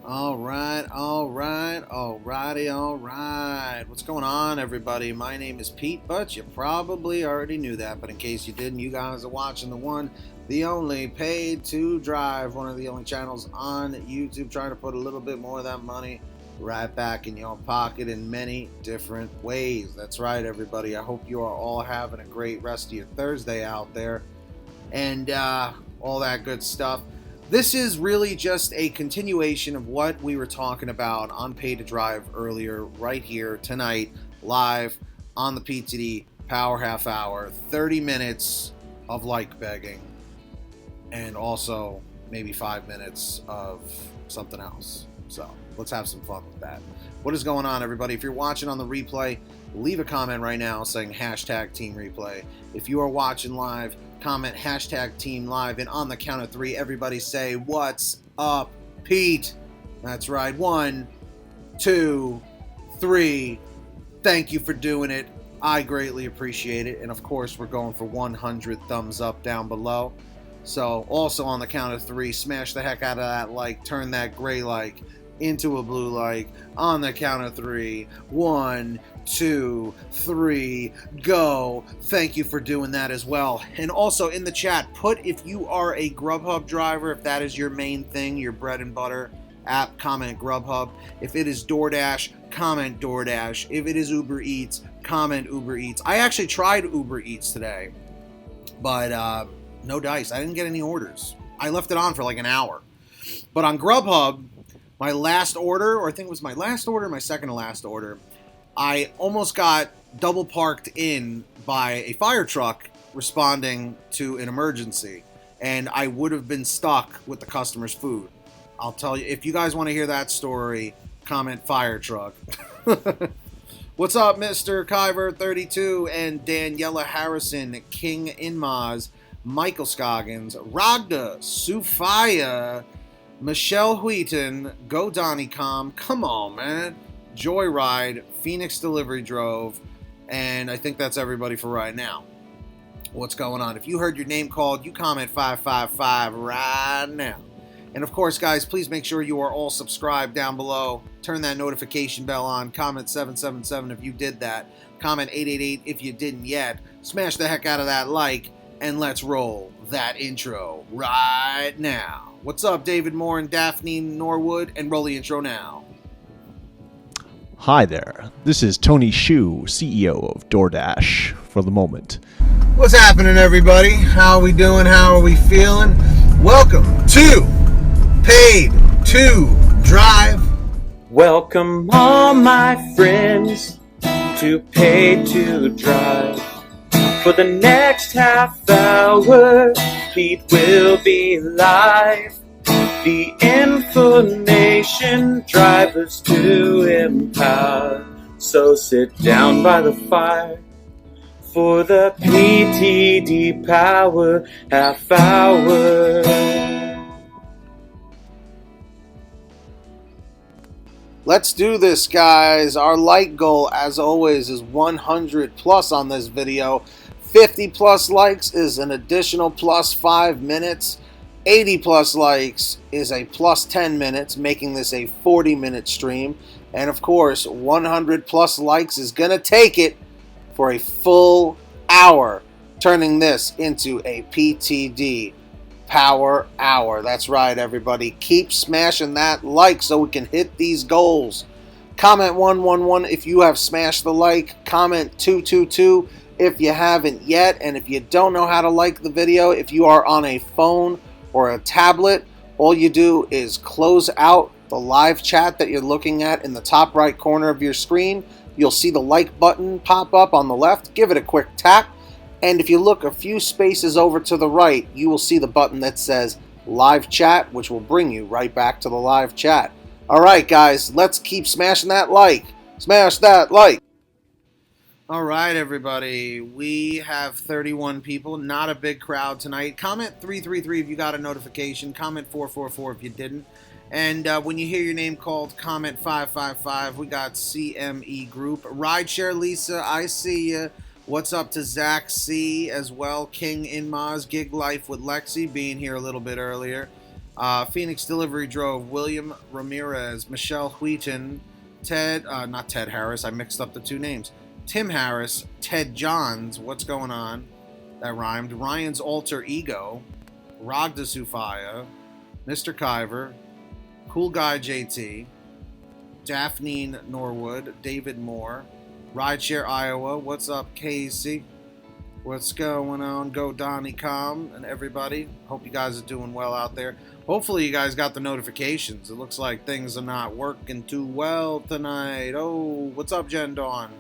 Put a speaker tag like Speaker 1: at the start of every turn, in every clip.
Speaker 1: Alrighty. What's going on, everybody? My name is Pete, but you probably already knew that. But in case you didn't, you guys are watching the one, the only Paid to Drive, one of the only channels on YouTube trying to put a little bit more of that money right back in your pocket in many different ways. That's right, everybody. I hope you are all having a great rest of your Thursday out there and all that good stuff. This is really just a continuation of what we were talking about on Pay to Drive earlier, right here tonight, live on the PTD Power Half Hour. 30 minutes of like begging, and also maybe 5 minutes of something else. So let's have some fun with that. What is going on, everybody? If you're watching on the replay, leave a comment right now saying hashtag Team Replay. If you are watching live, comment hashtag Team Live, and on the count of three, everybody say, "What's up, Pete?" That's right. 1, 2, 3. Thank you for doing it. I greatly appreciate it. And of course, we're going for 100 thumbs up down below. So also on the count of three, smash the heck out of that like, turn that gray like into a blue like on the count of three. 1, 2, 3, go. Thank you for doing that as well. And also in the chat, put if you are a GrubHub driver, if that is your main thing, your bread and butter app, comment Grubhub. If it is DoorDash, comment DoorDash. If it is Uber Eats, comment Uber Eats. I actually tried Uber Eats today, but no dice. I didn't get any orders. I left it on for like an hour. But on Grubhub, my last order, or I think it was my last order, my second to last order, I almost got double parked in by a fire truck responding to an emergency, and I would have been stuck with the customer's food. I'll tell you, if you guys want to hear that story, comment fire truck. What's up, Mr. Kyver32 and Daniela Harrison, King Inmaz, Michael Scoggins, Ragda, Sufaya, Michelle Wheaton, Go Donnycom, come on, man, Joyride, Phoenix Delivery Drove, and I think that's everybody for right now. What's going on? If you heard your name called, you comment 555 right now. And of course, guys, please make sure you are all subscribed down below. Turn that notification bell on. Comment 777 if you did that. Comment 888 if you didn't yet. Smash the heck out of that like, and let's roll that intro right now. What's up, David Moore and Daphne Norwood? And roll the intro now.
Speaker 2: Hi there, this is Tony Shu, CEO of DoorDash for the moment.
Speaker 1: What's happening, everybody? How are we doing? How are we feeling? Welcome to Paid to Drive.
Speaker 3: Welcome all my friends to Paid to Drive. For the next half hour, Pete will be live. The information drivers to empower. So sit down by the fire for the PTD Power Half Hour.
Speaker 1: Let's do this, guys. Our like goal, as always, is 100 plus on this video. 50 plus likes is an additional plus 5 minutes. 80 plus likes is a plus 10 minutes, making this a 40-minute stream. And of course, 100 plus likes is going to take it for a full hour, turning this into a PTD Power Hour. That's right, everybody. Keep smashing that like so we can hit these goals. Comment 111 if you have smashed the like. Comment 222 if you haven't yet. And if you don't know how to like the video, if you are on a phone or a tablet, all you do is close out the live chat that you're looking at in the top right corner of your screen. You'll see the like button pop up on the left. Give it a quick tap. And if you look a few spaces over to the right, you will see the button that says live chat, which will bring you right back to the live chat. All right, guys, let's keep smashing that like. Smash that like. All right, everybody. We have 31 people. Not a big crowd tonight. Comment 333 if you got a notification. Comment 444 if you didn't. And when you hear your name called, comment 555. We got CME Group. Rideshare Lisa, I see you. What's up to Zach C as well. King Inmaz, Gig Life with Lexi being here a little bit earlier. Phoenix Delivery Drove, William Ramirez, Michelle Wheaton, not Ted Harris, I mixed up the two names. Tim Harris, Ted Johns, what's going on? That rhymed. Ryan's Alter Ego, Ragda Sufaya, Mr. Kyver, Cool Guy JT, Daphne Norwood, David Moore, Rideshare Iowa, what's up Casey? What's going on? Go Donnie Com and everybody. Hope you guys are doing well out there. Hopefully you guys got the notifications. It looks like things are not working too well tonight. Oh, what's up, Jen Dawn?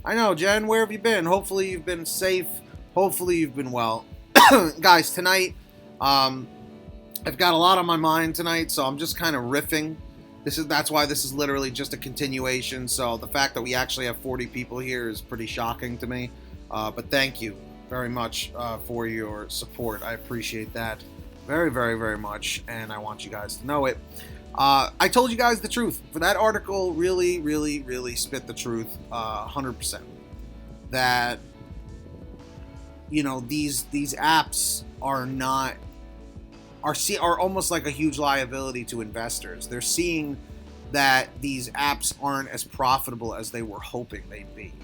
Speaker 1: I know, Jen, where have you been? Hopefully you've been safe. Hopefully you've been well. Guys, tonight, I've got a lot on my mind tonight, so I'm just kind of riffing. That's why this is literally just a continuation. So the fact that we actually have 40 people here is pretty shocking to me. But thank you very much for your support. I appreciate that very, very, very much, and I want you guys to know it. I told you guys the truth. For that article, really, really, really spit the truth, 100%. That, you know, these apps are almost like a huge liability to investors. They're seeing that these apps aren't as profitable as they were hoping they'd be.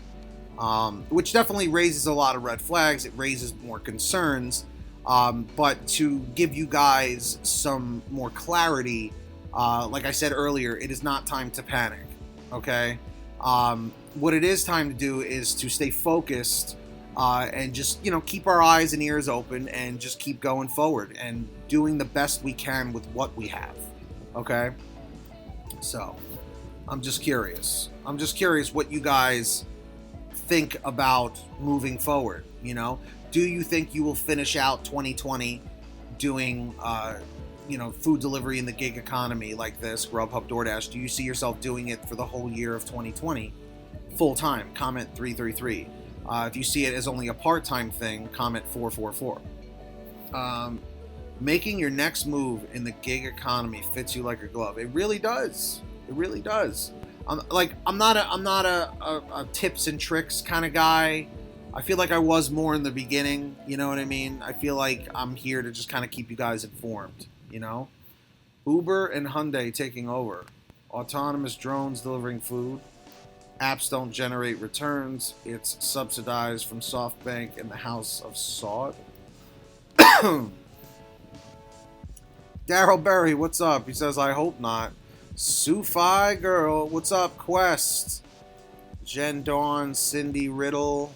Speaker 1: Which definitely raises a lot of red flags. It raises more concerns. But to give you guys some more clarity, like I said earlier, it is not time to panic, okay? What it is time to do is to stay focused and just, you know, keep our eyes and ears open and just keep going forward and doing the best we can with what we have, okay? So, I'm just curious. I'm just curious what you guys think about moving forward, you know? Do you think you will finish out 2020 doing, you know, food delivery in the gig economy like this, GrubHub DoorDash? Do you see yourself doing it for the whole year of 2020 full time? Comment 333. If you see it as only a part-time thing, comment 444. Making your next move in the gig economy fits you like a glove. It really does. It really does. I'm not a tips and tricks kind of guy. I feel like I was more in the beginning, you know what I mean? I feel like I'm here to just kind of keep you guys informed, you know? Uber and Hyundai taking over. Autonomous drones delivering food. Apps don't generate returns. It's subsidized from SoftBank and the House of Sod. Daryl Berry, what's up? He says, I hope not. Sufi Girl, what's up? Quest. Jen Dawn, Cindy Riddle.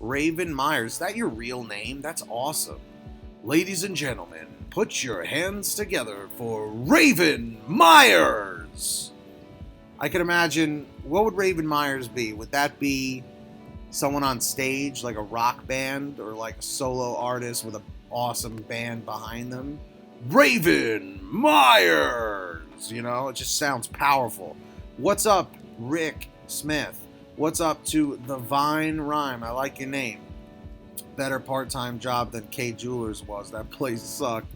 Speaker 1: Raven Myers, is that your real name? That's awesome. Ladies and gentlemen, put your hands together for Raven Myers. I can imagine, what would Raven Myers be? Would that be someone on stage, like a rock band, or like a solo artist with an awesome band behind them? Raven Myers! You know, it just sounds powerful. What's up, Rick Smith? What's up to the Vine Rhyme? I like your name. Better part-time job than K Jewelers was. That place sucked.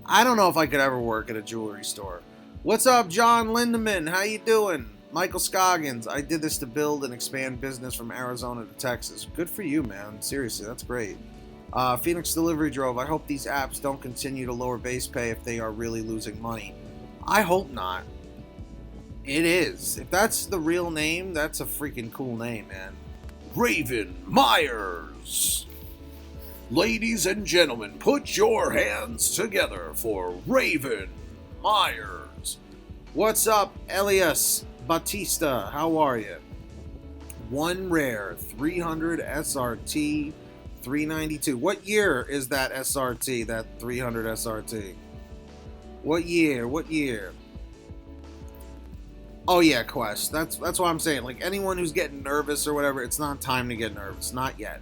Speaker 1: I don't know if I could ever work at a jewelry store. What's up, John Lindemann? How you doing? Michael Scoggins. I did this to build and expand business from Arizona to Texas. Good for you, man. Seriously, that's great. Phoenix Delivery Drove. I hope these apps don't continue to lower base pay if they are really losing money. I hope not. It is. If that's the real name, that's a freaking cool name, man. Raven Myers. Ladies and gentlemen, put your hands together for Raven Myers. What's up, Elias Batista? How are you? One rare 300 SRT 392. What year is that SRT, that 300 SRT? What year? What year? Oh yeah, Quest. That's what I'm saying. Like, anyone who's getting nervous or whatever, it's not time to get nervous. Not yet.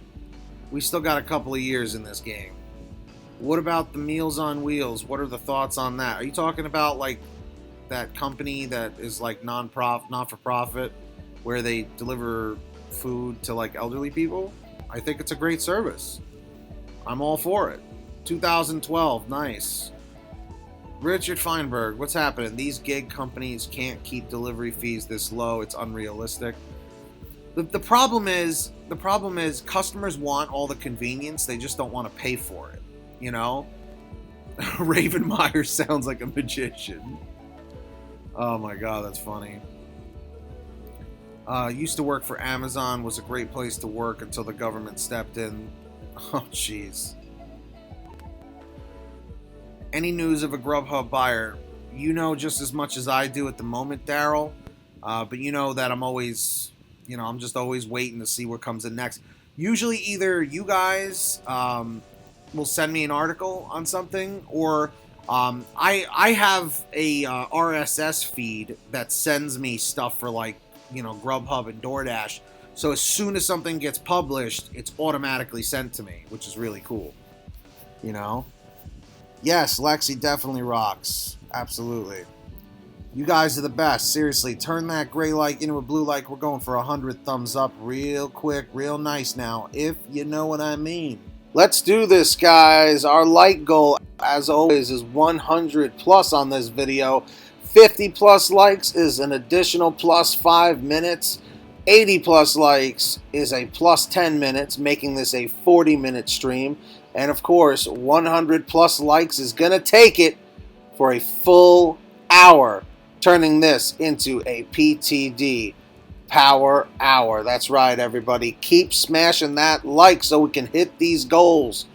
Speaker 1: We still got a couple of years in this game. What about the Meals on Wheels? What are the thoughts on that? Are you talking about like that company that is like not-for-profit, where they deliver food to like elderly people? I think it's a great service. I'm all for it. 2012, nice. Richard Feinberg, what's happening? These gig companies can't keep delivery fees this low. It's unrealistic. The problem is customers want all the convenience. They just don't want to pay for it, you know? Raven Meyer sounds like a magician. Oh my god, that's funny. Used to work for Amazon, was a great place to work until the government stepped in. Oh, jeez. Any news of a GrubHub buyer? You know just as much as I do at the moment, Daryl. But you know that I'm always, I'm just always waiting to see what comes in next. Usually either you guys will send me an article on something, or I have a RSS feed that sends me stuff for like, GrubHub and DoorDash. So as soon as something gets published, it's automatically sent to me, which is really cool. Yes, Lexi definitely rocks. Absolutely. You guys are the best. Seriously, turn that gray like into a blue like. We're going for 100 thumbs up real quick, real nice now, if you know what I mean. Let's do this, guys. Our like goal, as always, is 100 plus on this video. 50 plus likes is an additional plus 5 minutes. 80 plus likes is a plus 10 minutes, making this a 40-minute stream. And of course, 100 plus likes is going to take it for a full hour, turning this into a PTD Power Hour. That's right, everybody. Keep smashing that like so we can hit these goals.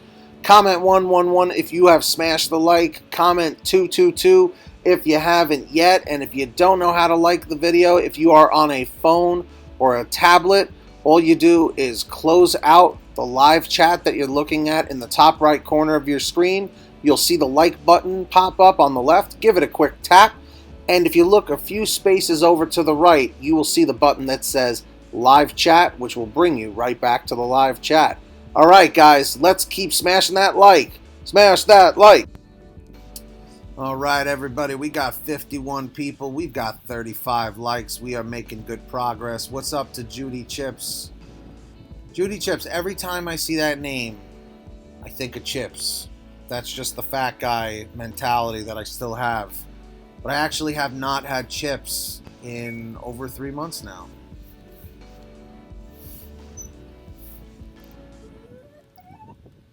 Speaker 1: Comment 111 if you have smashed the like. Comment 222 if you haven't yet. And if you don't know how to like the video, if you are on a phone or a tablet, all you do is close out the live chat that you're looking at in the top right corner of your screen. You'll see the like button pop up on the left. Give it a quick tap. And if you look a few spaces over to the right, you will see the button that says live chat, which will bring you right back to the live chat. All right, guys, let's keep smashing that like. Smash that like. All right, everybody, we got 51 people. We've got 35 likes. We are making good progress. What's up to Judy Chips? Judy Chips, every time I see that name, I think of chips. That's just the fat guy mentality that I still have. But I actually have not had chips in over 3 months now.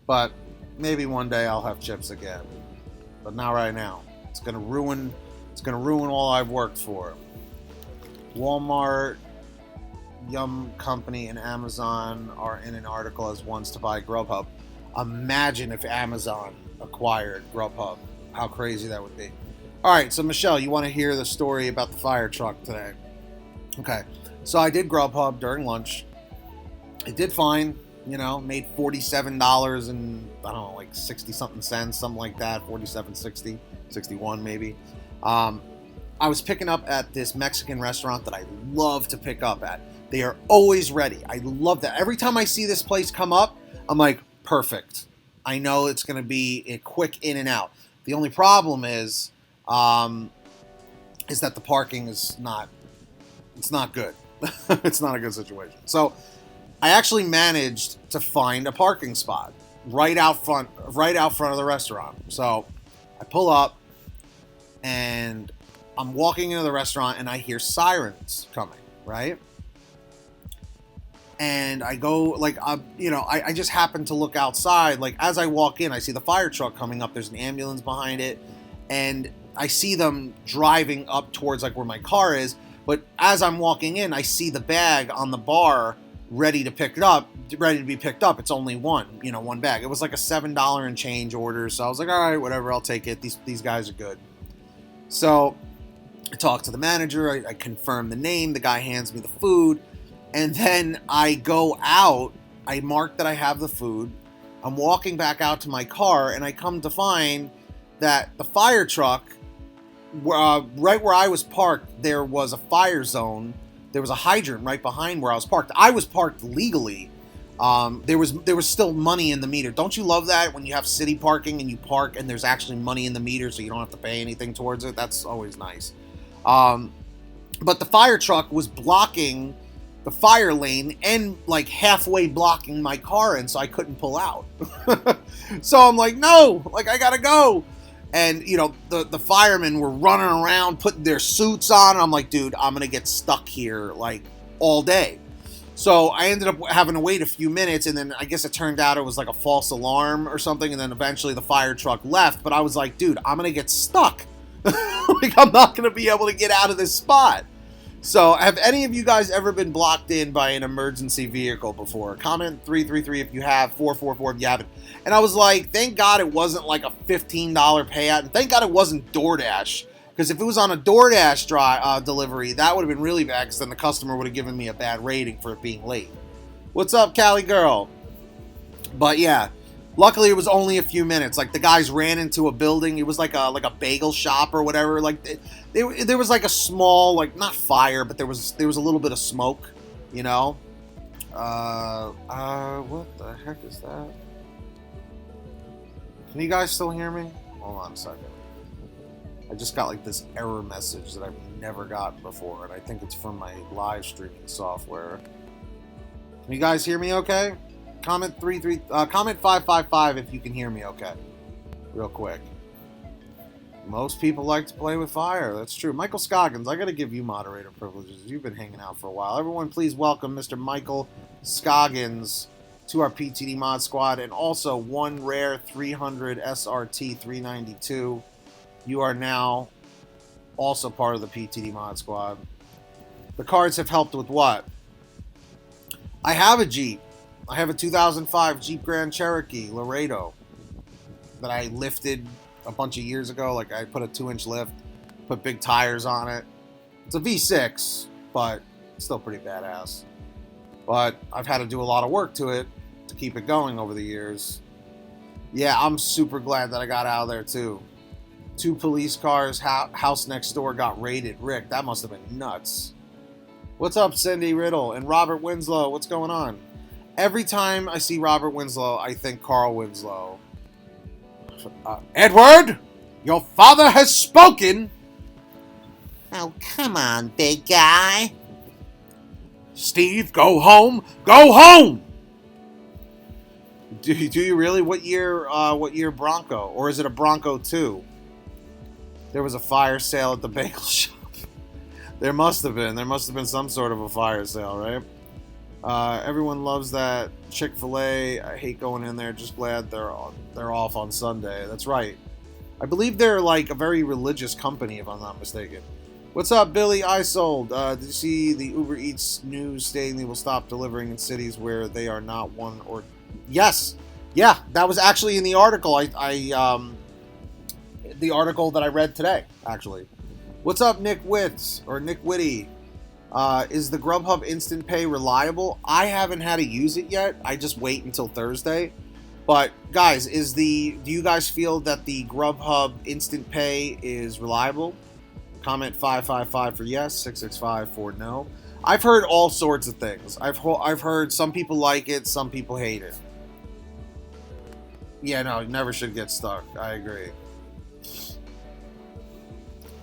Speaker 1: But maybe one day I'll have chips again. But not right now. It's gonna ruin all I've worked for. Walmart, Yum Company, and Amazon are in an article as ones to buy GrubHub. Imagine if Amazon acquired GrubHub. How crazy that would be. Alright, so Michelle, you want to hear the story about the fire truck today? Okay, so I did GrubHub during lunch. It did fine, made $47 and, I don't know, like 60-something cents, something like that, 47.60, 61 maybe. I was picking up at this Mexican restaurant that I love to pick up at. They are always ready. I love that. Every time I see this place come up, I'm like, perfect. I know it's going to be a quick in and out. The only problem is that the parking is not good. It's not a good situation. So I actually managed to find a parking spot right out front of the restaurant. So I pull up and I'm walking into the restaurant and I hear sirens coming, right? And I go, I just happen to look outside. Like, as I walk in, I see the fire truck coming up. There's an ambulance behind it. And I see them driving up towards, where my car is. But as I'm walking in, I see the bag on the bar ready to be picked up. It's only one bag. It was like a $7 and change order. So I was like, all right, whatever, I'll take it. These guys are good. So I talk to the manager. I confirm the name. The guy hands me the food. And then I go out, I mark that I have the food, I'm walking back out to my car, and I come to find that the fire truck, right where I was parked, there was a fire zone. There was a hydrant right behind where I was parked. I was parked legally. There was still money in the meter. Don't you love that when you have city parking and you park and there's actually money in the meter so you don't have to pay anything towards it? That's always nice. But the fire truck was blocking the fire lane and halfway blocking my car, and so I couldn't pull out. So I'm like, no, I gotta go. And the firemen were running around putting their suits on, and I'm like, dude, I'm gonna get stuck here all day. So I ended up having to wait a few minutes, and then I guess it turned out it was like a false alarm or something, and then eventually the fire truck left. But I was like, dude, I'm going to get stuck. Like, I'm not going to be able to get out of this spot. So have any of you guys ever been blocked in by an emergency vehicle before? Comment 333 if you have, 444 if you haven't. And I was like, thank God it wasn't like a $15 payout, and thank God it wasn't DoorDash. Because if it was on a DoorDash delivery, that would have been really bad, because then the customer would have given me a bad rating for it being late. What's up, Cali girl? But yeah, luckily it was only a few minutes. Like, the guys ran into a building. It was like a bagel shop or whatever. Like, there was like a small, like, not fire, but there was a little bit of smoke, you know? What the heck is that? Can you guys still hear me? Hold on a second. I just got like this error message that I've never gotten before, and I think it's from my live streaming software. Can you guys hear me okay? Comment 555 if you can hear me okay. Real quick. Most people like to play with fire. That's true. Michael Scoggins, I got to give you moderator privileges. You've been hanging out for a while. Everyone, please welcome Mr. Michael Scoggins to our PTD mod squad, and also one rare 300 SRT 392. You are now also part of the PTD mod squad. The cards have helped with what? I have a Jeep. I have a 2005 Jeep Grand Cherokee Laredo that I lifted a bunch of years ago. Like, I put a 2-inch lift, put big tires on it. It's a V6, but it's still pretty badass. But I've had to do a lot of work to it to keep it going over the years. Yeah, I'm super glad that I got out of there too. 2 police cars, house next door got raided. Rick, that must have been nuts. What's up, Cindy Riddle? And Robert Winslow, what's going on? Every time I see Robert Winslow, I think Carl Winslow. Edward, your father has spoken.
Speaker 4: Oh, come on, big guy.
Speaker 1: Steve, go home. Go home. Do you really? What year Bronco? Or is it a Bronco 2? There was a fire sale at the bagel shop. There must have been. There must have been some sort of a fire sale, right? Everyone loves that Chick-fil-A. I hate going in there. Just glad they're off on Sunday. That's right. I believe they're like a very religious company, if I'm not mistaken. What's up, Billy Isold? Did you see the Uber Eats news stating they will stop delivering in cities where they are not one or... Yes. Yeah, that was actually in the article. The article that I read today, actually. What's up, Nick Witts, or Nick Whitty? Is the GrubHub Instant Pay reliable? I haven't had to use it yet. I just wait until Thursday. But, guys, do you guys feel that the GrubHub Instant Pay is reliable? Comment 555 for yes, 665 for no. I've heard all sorts of things. I've heard some people like it, some people hate it. Yeah, no, you never should get stuck. I agree.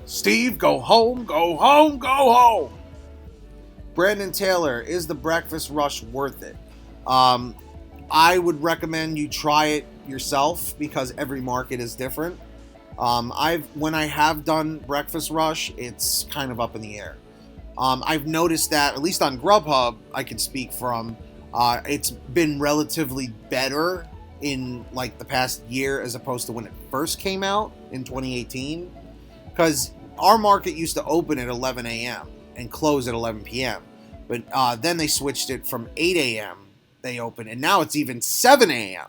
Speaker 1: Steve, go home, go home, go home. Brandon Taylor, is the breakfast rush worth it? I would recommend you try it yourself, because every market is different. When I have done breakfast rush, it's kind of up in the air. I've noticed that, at least on GrubHub, I can speak from, it's been relatively better in like the past year as opposed to when it first came out in 2018. Because our market used to open at 11 a.m. and close at 11 p.m. But then they switched it from 8 a.m. they open, and now it's even 7 a.m.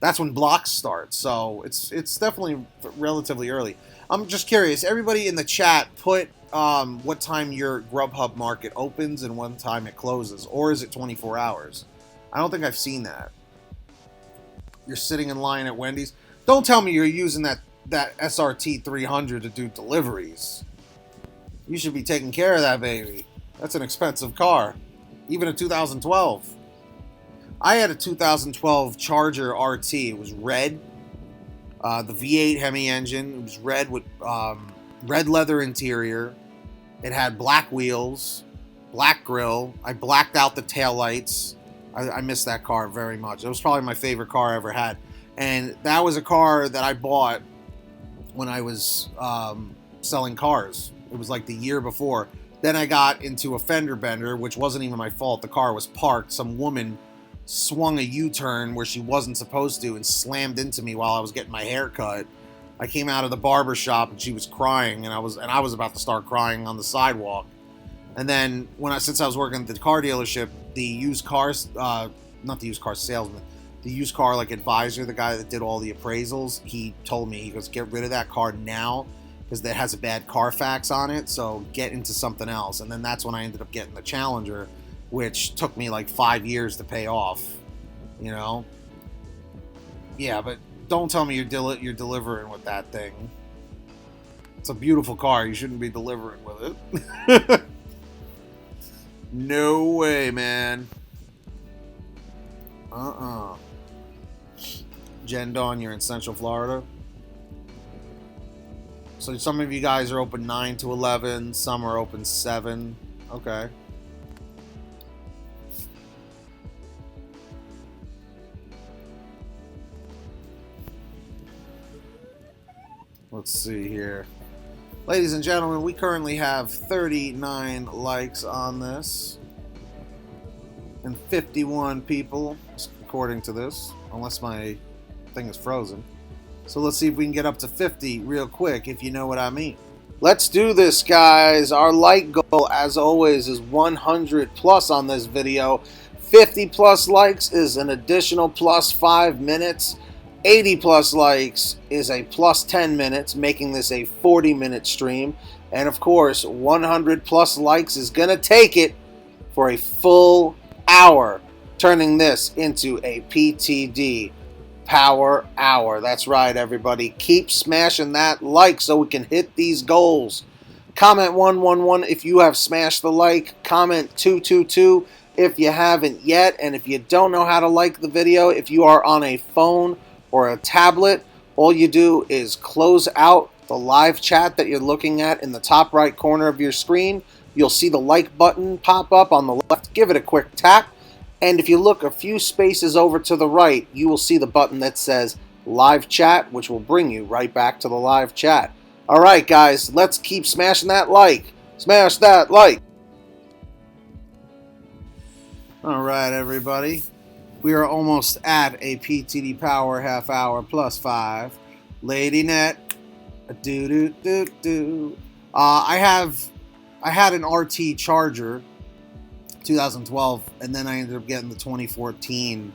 Speaker 1: That's when blocks start. So it's definitely relatively early. I'm just curious. Everybody in the chat, put what time your GrubHub market opens and what time it closes. Or is it 24 hours? I don't think I've seen that. You're sitting in line at Wendy's. Don't tell me you're using that SRT 300 to do deliveries. You should be taking care of that baby. That's an expensive car. Even a 2012. I had a 2012 Charger RT. It was red. The V8 Hemi engine. It was red with red leather interior. It had black wheels, black grille. I blacked out the taillights. I miss that car very much. It was probably my favorite car I ever had. And that was a car that I bought when I was selling cars. It was like the year before. Then I got into a fender bender, which wasn't even my fault. The car was parked. Some woman swung a U-turn where she wasn't supposed to and slammed into me while I was getting my hair cut. I came out of the barber shop and she was crying, and I was about to start crying on the sidewalk. And then since I was working at the car dealership, the used cars, not the used car salesman, the used car like advisor, the guy that did all the appraisals, he told me, he goes, get rid of that car now because it has a bad Carfax on it, so get into something else. And then that's when I ended up getting the Challenger, which took me like 5 years to pay off, you know? Yeah, but don't tell me you're delivering with that thing. It's a beautiful car. You shouldn't be delivering with it. No way, man. Jen Dawn, you're in Central Florida. So some of you guys are open 9 to 11. Some are open 7. Okay. Let's see here. Ladies and gentlemen, we currently have 39 likes on this. And 51 people, according to this. Unless my thing is frozen. So let's see if we can get up to 50 real quick, if you know what I mean. Let's do this, guys. Our like goal, as always, is 100 plus on this video. 50 plus likes is an additional plus 5 minutes. 80 plus likes is a plus 10 minutes, making this a 40-minute stream. And of course, 100 plus likes is going to take it for a full hour, turning this into a PTD Power Hour. That's right, everybody. Keep smashing that like so we can hit these goals. Comment 111 if you have smashed the like. Comment 222 if you haven't yet. And if you don't know how to like the video, if you are on a phone or a tablet, all you do is close out the live chat that you're looking at in the top right corner of your screen. You'll see the like button pop up on the left. Give it a quick tap. And if you look a few spaces over to the right, you will see the button that says live chat, which will bring you right back to the live chat. All right, guys, let's keep smashing that like. Smash that like. All right, everybody. We are almost at a PTD Power half hour plus 5. Lady Net. I had an RT Charger 2012, and then I ended up getting the 2014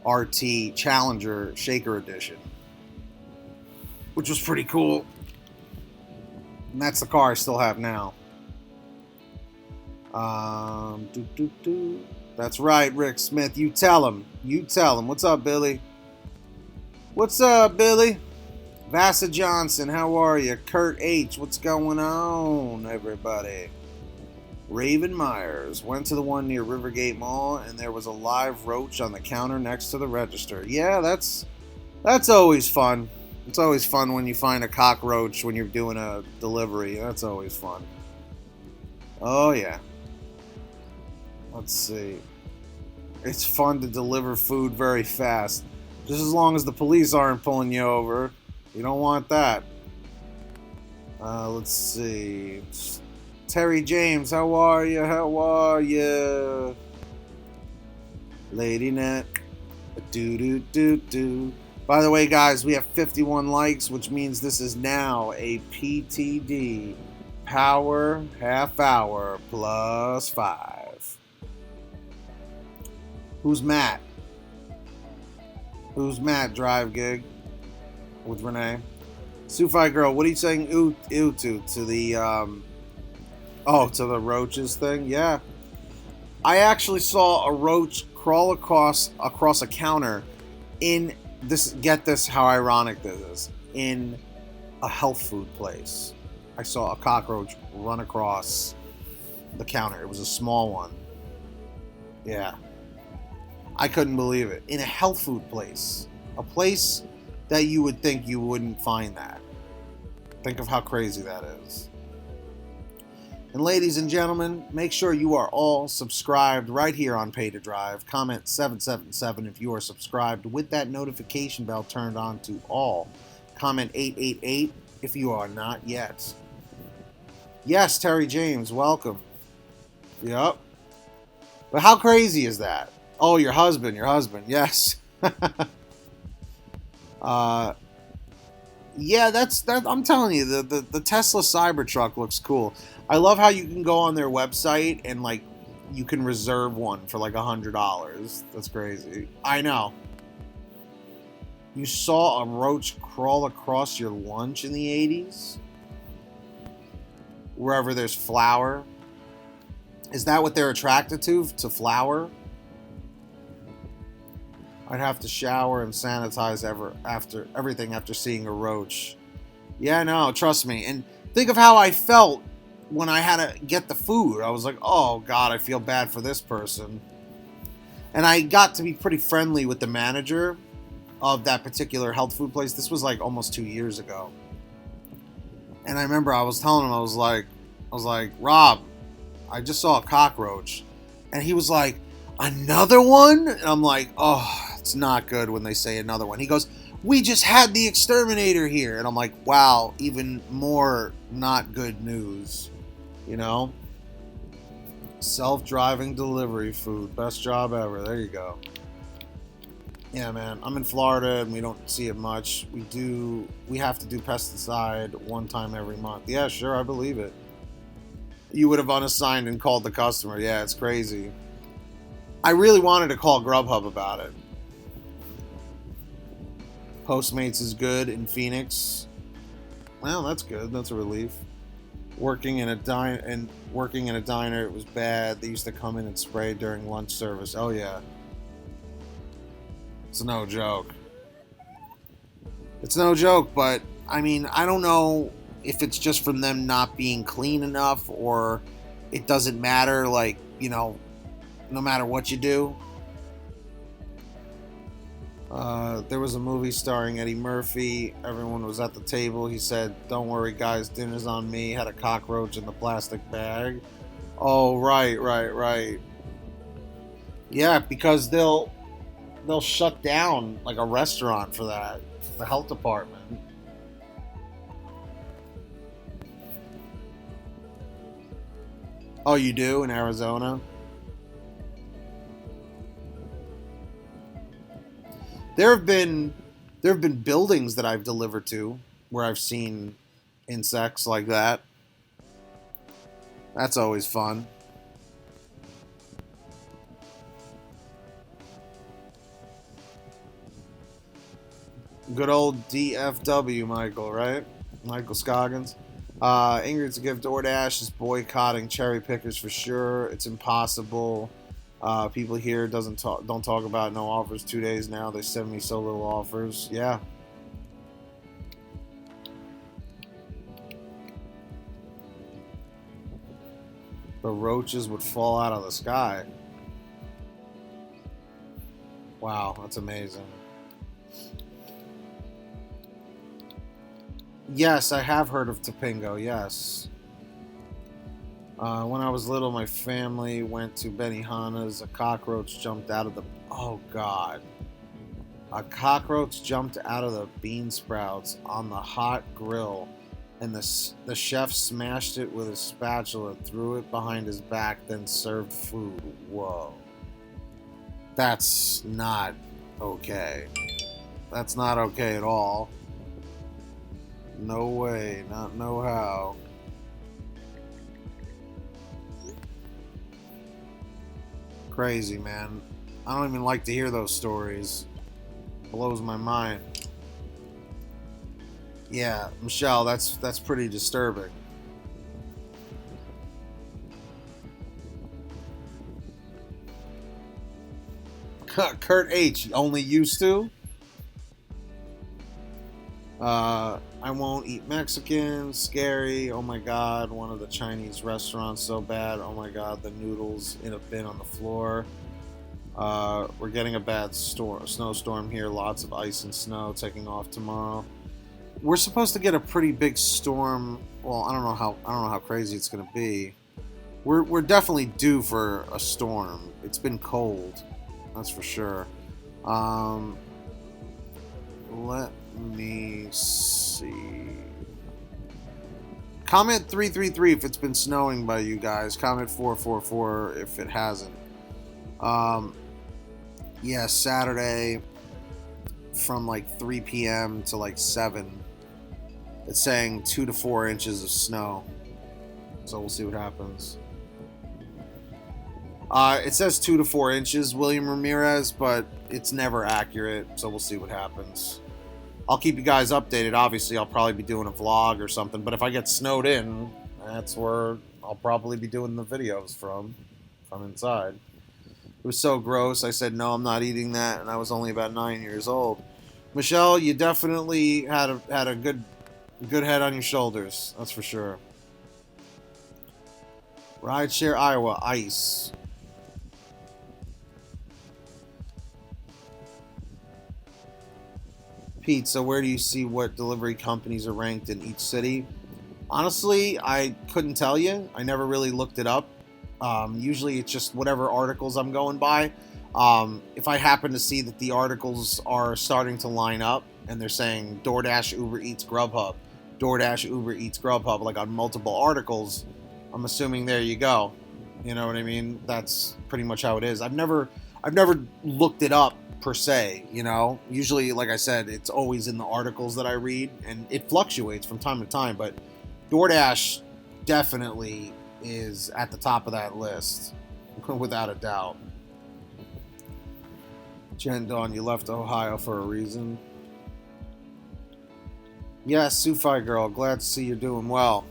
Speaker 1: RT Challenger Shaker Edition, which was pretty cool. And that's the car I still have now. That's right, Rick Smith. You tell him. You tell him. What's up, Billy? What's up, Billy? Vassa Johnson, how are you? Kurt H, what's going on, everybody? Raven Myers, went to the one near Rivergate Mall, and there was a live roach on the counter next to the register. Yeah, that's always fun. It's always fun when you find a cockroach when you're doing a delivery. That's always fun. Oh, yeah. Let's see. It's fun to deliver food very fast. Just as long as the police aren't pulling you over. You don't want that. Let's see. Terry James, how are you? How are you? Lady Net. By the way, guys, we have 51 likes, which means this is now a PTD Power half hour plus 5. Who's Matt? Who's Matt? Drive Gig with Renee. Sufi Girl, what are you saying ooh to the to the roaches thing? Yeah. I actually saw a roach crawl across a counter in this, get this how ironic this is, in a health food place. I saw a cockroach run across the counter. It was a small one. Yeah. I couldn't believe it. In a health food place. A place that you would think you wouldn't find that. Think of how crazy that is. And ladies and gentlemen, make sure you are all subscribed right here on Pay to Drive. Comment 777 if you are subscribed with that notification bell turned on to all. Comment 888 if you are not yet. Yes, Terry James, welcome. Yep. But how crazy is that? Oh, your husband, yes. Yeah, that. I'm telling you, the Tesla Cybertruck looks cool. I love how you can go on their website and like you can reserve one for like $100. That's crazy. I know. You saw a roach crawl across your lunch in the 80s? Wherever there's flour? Is that what they're attracted to flour? I'd have to shower and sanitize everything after seeing a roach. Yeah, no, trust me. And think of how I felt when I had to get the food. I was like, oh, God, I feel bad for this person. And I got to be pretty friendly with the manager of that particular health food place. This was like almost 2 years ago. And I remember I was telling him, I was like, Rob, I just saw a cockroach. And he was like, another one? And I'm like, oh, it's not good when they say another one. He goes, we just had the exterminator here. And I'm like, wow, even more not good news, you know? Self-driving delivery food, best job ever. There you go. Yeah, man, I'm in Florida and we don't see it much. We have to do pesticide one time every month. Yeah, sure, I believe it. You would have unassigned and called the customer. Yeah, it's crazy. I really wanted to call GrubHub about it. Postmates is good in Phoenix. Well, that's good. That's a relief. Working in a diner, it was bad. They used to come in and spray during lunch service. Oh yeah. It's no joke. It's no joke, but I mean, I don't know if it's just from them not being clean enough or it doesn't matter, like, you know, no matter what you do. There was a movie starring Eddie Murphy. Everyone was at the table. He said, don't worry, guys, dinner's on me. Had a cockroach in the plastic bag. Oh, right. Yeah, because they'll shut down like a restaurant for that. The health department. Oh, you do in Arizona? There have been buildings that I've delivered to where I've seen insects like that. That's always fun. Good old DFW, Michael, right? Michael Scoggins. Ingrid's gift DoorDash is boycotting cherry pickers for sure. It's impossible. People here don't talk about no offers 2 days now. They send me so little offers. Yeah. The roaches would fall out of the sky. Wow, that's amazing. Yes, I have heard of Topingo, yes. When I was little, my family went to Benihana's. A cockroach jumped out of the... Oh, God. A cockroach jumped out of the bean sprouts on the hot grill, and the chef smashed it with a spatula, threw it behind his back, then served food. Whoa. That's not okay. That's not okay at all. No way, not no how. Crazy, man. I don't even like to hear those stories. Blows my mind. Yeah, Michelle, that's pretty disturbing. Kurt H, only used to? I won't eat Mexican. Scary. Oh my God. One of the Chinese restaurants so bad. Oh my God. The noodles in a bin on the floor. We're getting a bad snowstorm here. Lots of ice and snow taking off tomorrow. We're supposed to get a pretty big storm. Well, I don't know how crazy it's gonna be. We're definitely due for a storm. It's been cold. That's for sure. Let me see. Comment 333 if it's been snowing by you guys. Comment 444 if it hasn't. Yeah, Saturday from like 3 p.m. to like 7. It's saying 2 to 4 inches of snow. So we'll see what happens. It says 2 to 4 inches, William Ramirez, but it's never accurate. So we'll see what happens. I'll keep you guys updated. Obviously, I'll probably be doing a vlog or something. But if I get snowed in, that's where I'll probably be doing the videos from inside. It was so gross. I said, no, I'm not eating that. And I was only about 9 years old. Michelle, you definitely had a good head on your shoulders. That's for sure. Rideshare Iowa, ice. Pete, so where do you see what delivery companies are ranked in each city? Honestly, I couldn't tell you. I never really looked it up. Usually it's just whatever articles I'm going by. If I happen to see that the articles are starting to line up and they're saying DoorDash, Uber Eats, GrubHub, DoorDash, Uber Eats, GrubHub, like on multiple articles, I'm assuming there you go. You know what I mean? That's pretty much how it is. I've never looked it up per se, you know. Usually, like I said, it's always in the articles that I read, and it fluctuates from time to time, but DoorDash definitely is at the top of that list, without a doubt. Jen Dawn, you left Ohio for a reason. Yes, Sufi girl, glad to see you're doing well.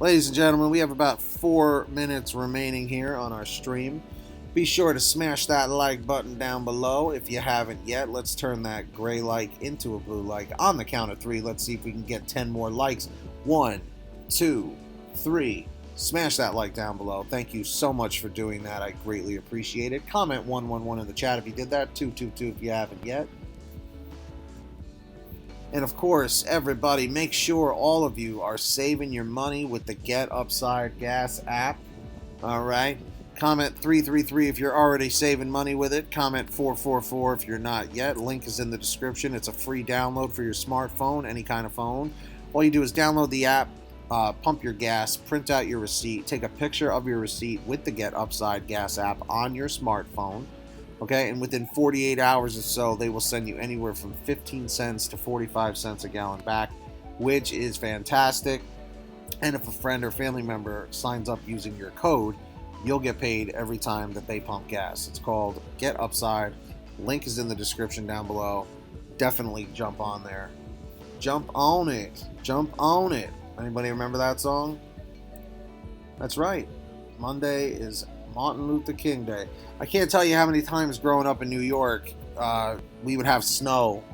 Speaker 1: Ladies and gentlemen, we have about 4 minutes remaining here on our stream. Be sure to smash that like button down below if you haven't yet. Let's turn that gray like into a blue like. On the count of 3, let's see if we can get 10 more likes. 1, 2, 3. Smash that like down below. Thank you so much for doing that. I greatly appreciate it. Comment 111 in the chat if you did that. 222 if you haven't yet. And of course, everybody, make sure all of you are saving your money with the Get Upside Gas app. All right. Comment 333 if you're already saving money with it. Comment 444 if you're not yet. Link is in the description. It's a free download for your smartphone, any kind of phone. All you do is download the app, pump your gas, print out your receipt, take a picture of your receipt with the Get Upside Gas app on your smartphone. Okay, and within 48 hours or so, they will send you anywhere from 15 cents to 45 cents a gallon back, which is fantastic. And if a friend or family member signs up using your code, you'll get paid every time that they pump gas. It's called Get Upside. Link is in the description down below. Definitely jump on there. Jump on it. Jump on it. Anybody remember that song? That's right. Monday is Martin Luther King Day. I can't tell you how many times growing up in New York, we would have snow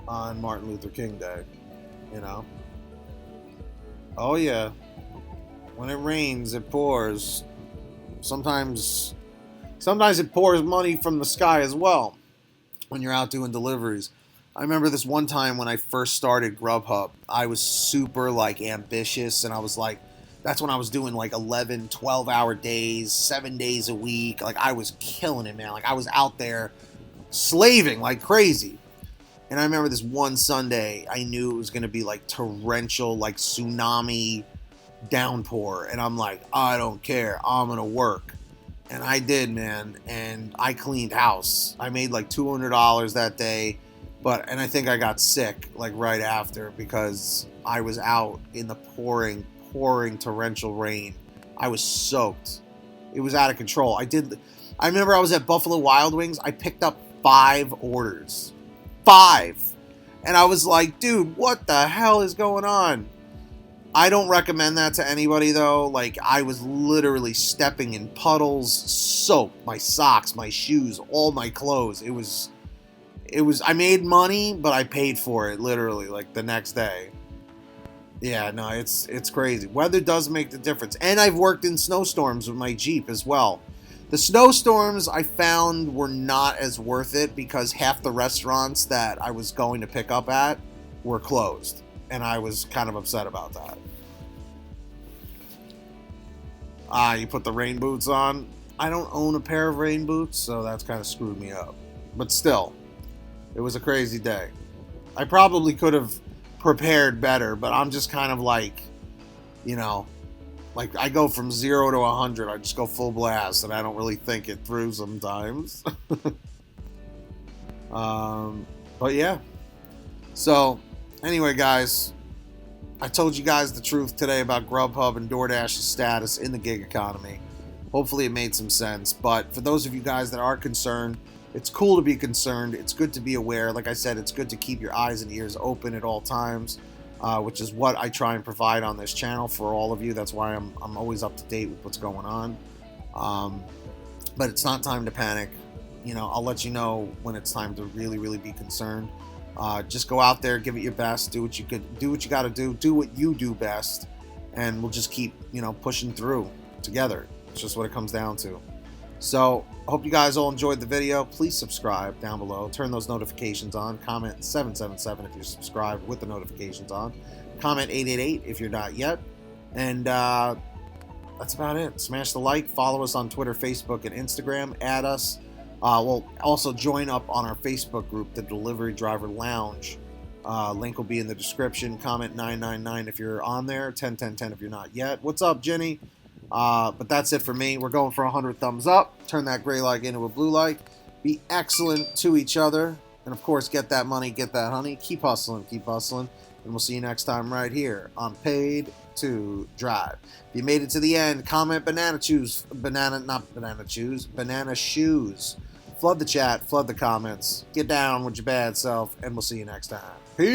Speaker 1: on Martin Luther King Day. You know? Oh yeah. When it rains, it pours. Sometimes it pours money from the sky as well when you're out doing deliveries. I remember this one time when I first started GrubHub, I was super like ambitious, and I was like, that's when I was doing like 11, 12-hour days, 7 days a week. Like I was killing it, man. Like I was out there slaving like crazy. And I remember this one Sunday, I knew it was going to be like torrential, like tsunami downpour, and I'm like, I don't care, I'm gonna work. And I did, man, and I cleaned house. I made like $200 that day, and I think I got sick like right after because I was out in the pouring torrential rain. I was soaked. It was out of control. I remember I was at Buffalo Wild Wings. I picked up 5 orders. 5! And I was like, dude, what the hell is going on? I don't recommend that to anybody, though. Like, I was literally stepping in puddles, soaked. My socks, my shoes, all my clothes. It was, I made money, but I paid for it, literally, like, the next day. Yeah, no, it's crazy. Weather does make the difference. And I've worked in snowstorms with my Jeep as well. The snowstorms I found were not as worth it because half the restaurants that I was going to pick up at were closed. And I was kind of upset about that. You put the rain boots on. I don't own a pair of rain boots, so that's kind of screwed me up. But still, it was a crazy day. I probably could have prepared better, but I'm just kind of like, you know, like I go from 0 to 100. I just go full blast, and I don't really think it through sometimes. But yeah. So anyway, guys, I told you guys the truth today about Grubhub and DoorDash's status in the gig economy. Hopefully it made some sense. But for those of you guys that are concerned, it's cool to be concerned. It's good to be aware. Like I said, it's good to keep your eyes and ears open at all times, which is what I try and provide on this channel for all of you. That's why I'm always up to date with what's going on. But it's not time to panic. You know, I'll let you know when it's time to really be concerned. Just go out there, give it your best, do what you got to do what you do best, and we'll just keep, you know, pushing through together. It's just what it comes down to. So, I hope you guys all enjoyed the video. Please subscribe down below. Turn those notifications on. Comment 777 if you're subscribed with the notifications on. Comment 888 if you're not yet. And that's about it. Smash the like. Follow us on Twitter, Facebook, and Instagram. Add us. We'll also join up on our Facebook group, the Delivery Driver Lounge. Link will be in the description. Comment 999 if you're on there. 101010 if you're not yet. What's up, Jenny? But that's it for me. We're going for 100 thumbs up. Turn that gray like into a blue like. Be excellent to each other. And, of course, get that money, get that honey. Keep hustling, keep hustling. And we'll see you next time right here on Paid to Drive. If you made it to the end, comment banana shoes. Banana shoes. Flood the chat, flood the comments. Get down with your bad self, and we'll see you next time. Peace.